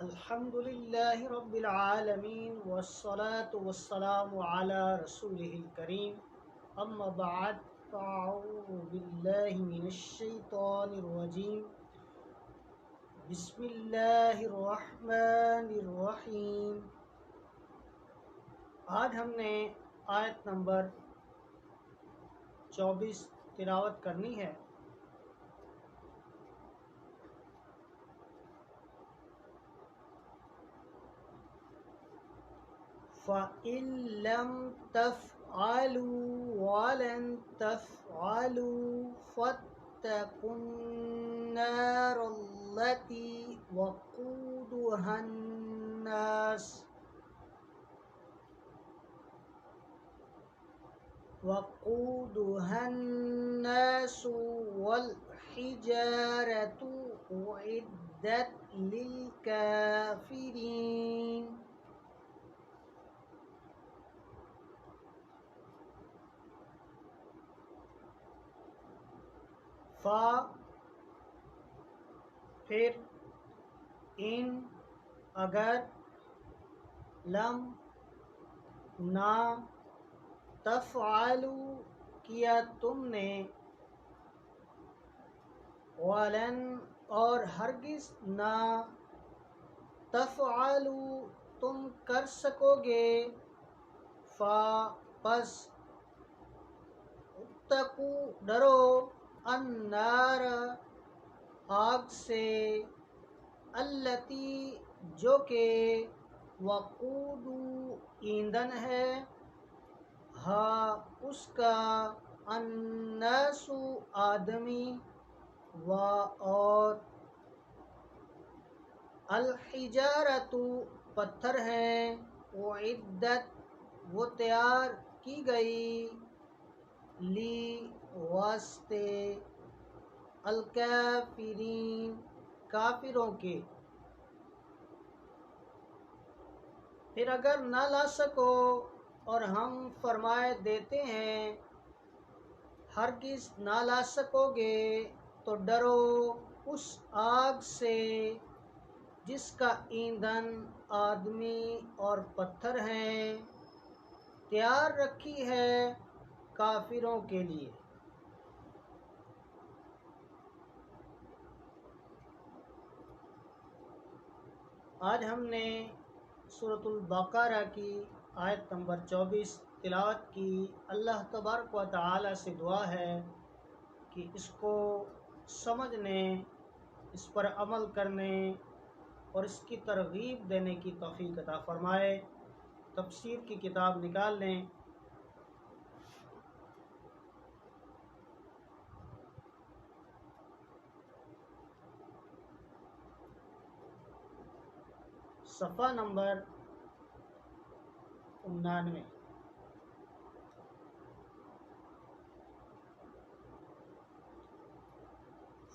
الحمد لله رب العالمين والصلاة والسلام على رسوله الكريم أما بعد فأعوذ بالله من الشيطان الرجيم بسم الله الرحمن الرحيم۔ آج ہم نے آیت نمبر 24 تلاوت کرنی ہے۔ فَإِن لَّمْ تَفْعَلُوا وَلَن تَفْعَلُوا فَاتَّقُوا النَّارَ الَّتِي وَقُودُهَا النَّاسُ وَالْحِجَارَةُ أُعِدَّتْ لِلْكَافِرِينَ۔ پھر ان اگر لم نہ تفعلوا کیا تم نے ولن اور ہرگز نہ تفعلوا تم کر سکو گے پس اتقوا ڈرو النار آگ سے التی جو کہ وقود ایندھن ہے ہاں اس کا الناس آدمی و اور الحجارۃ پتھر ہیں اعدت وہ تیار کی گئی لی واسطے الکافرین کافروں کے۔ پھر اگر نہ لا سکو اور ہم فرمائے دیتے ہیں ہرگز نہ لا سکو گے تو ڈرو اس آگ سے جس کا ایندھن آدمی اور پتھر ہیں تیار رکھی ہے کافروں کے لیے۔ آج ہم نے سورۃ البقرہ کی آیت نمبر 24 تلاوت کی۔ اللہ تبارک و تعالی سے دعا ہے کہ اس کو سمجھنے، اس پر عمل کرنے اور اس کی ترغیب دینے کی توفیق عطا فرمائے۔ تفسیر کی کتاب نکال لیں۔ صفحہ نمبر 99۔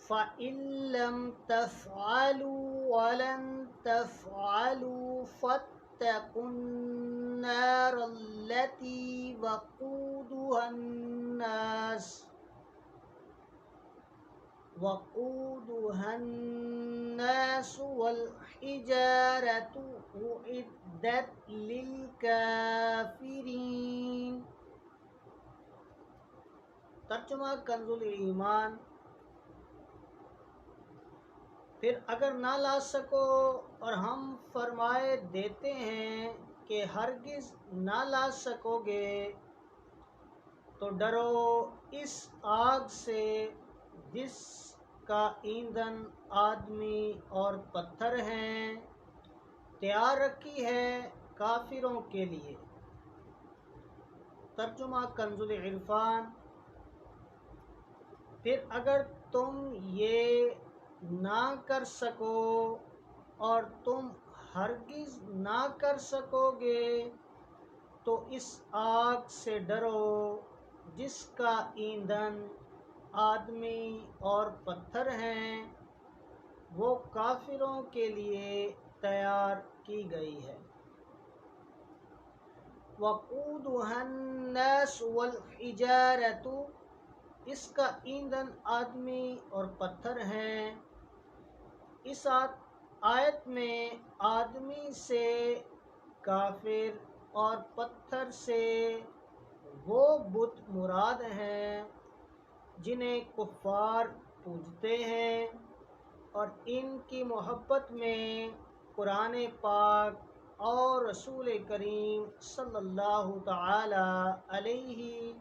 فَإِن لَّمْ تَفْعَلُوا وَلَن تَفْعَلُوا فَاتَّقُوا النَّارَ الَّتِي وَقُودُهَا النَّاسُ وَالْحِجَارَةُ أُعِدَّتْ لِلْكَافِرِينَ۔ ترجمہ کنز الایمان۔ پھر اگر نہ لا سکو اور ہم فرمائے دیتے ہیں کہ ہرگز نہ لا سکو گے تو ڈرو اس آگ سے جس کا ایندھن آدمی اور پتھر ہیں تیار رکھی ہے کافروں کے لیے۔ ترجمہ کنز العرفان۔ پھر اگر تم یہ نہ کر سکو اور تم ہرگز نہ کر سکو گے تو اس آگ سے ڈرو جس کا ایندھن آدمی اور پتھر ہیں وہ کافروں کے لیے تیار کی گئی ہے۔ وقودها الناس والحجارۃ اس کا ایندھن آدمی اور پتھر ہیں۔ اس آیت میں آدمی سے، کافر اور پتھر سے وہ بت مراد ہیں جنہیں کفار پوجتے ہیں، اور ان کی محبت میں قرآن پاک اور رسول کریم صلی اللہ تعالی علیہ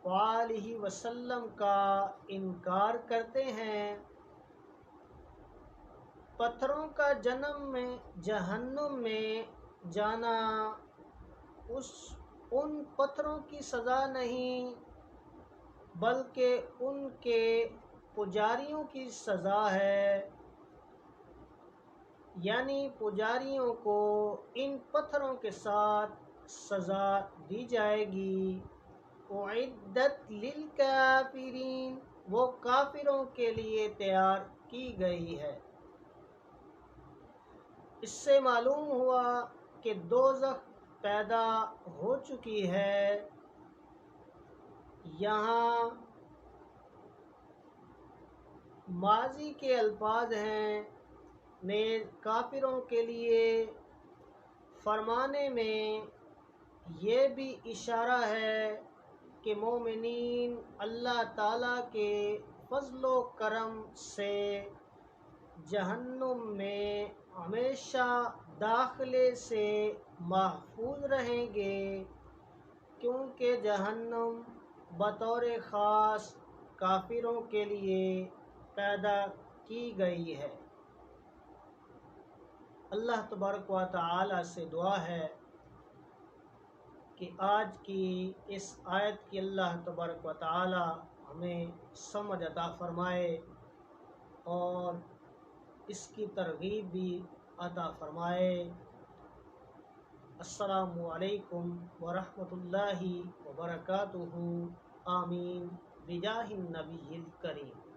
وآلہ وسلم کا انکار کرتے ہیں۔ پتھروں کا جہنم میں جانا ان پتھروں کی سزا نہیں بلکہ ان کے پجاریوں کی سزا ہے، یعنی پجاریوں کو ان پتھروں کے ساتھ سزا دی جائے گی۔ اعدت للکافرین، وہ کافروں کے لیے تیار کی گئی ہے۔ اس سے معلوم ہوا کہ دوزخ پیدا ہو چکی ہے۔ یہاں ماضی کے الفاظ ہیں، نیز کافروں کے لیے فرمانے میں یہ بھی اشارہ ہے کہ مومنین اللہ تعالیٰ کے فضل و کرم سے جہنم میں ہمیشہ داخلے سے محفوظ رہیں گے، کیونکہ جہنم بطور خاص کافروں کے لیے پیدا کی گئی ہے۔ اللہ تبارک و تعالی سے دعا ہے کہ آج کی اس آیت کی اللہ تبارک و تعالی ہمیں سمجھ عطا فرمائے اور اس کی ترغیب بھی عطا فرمائے۔ السلام علیکم ورحمۃ اللہ وبرکاتہ۔ آمین بجاہ النبی الکریم۔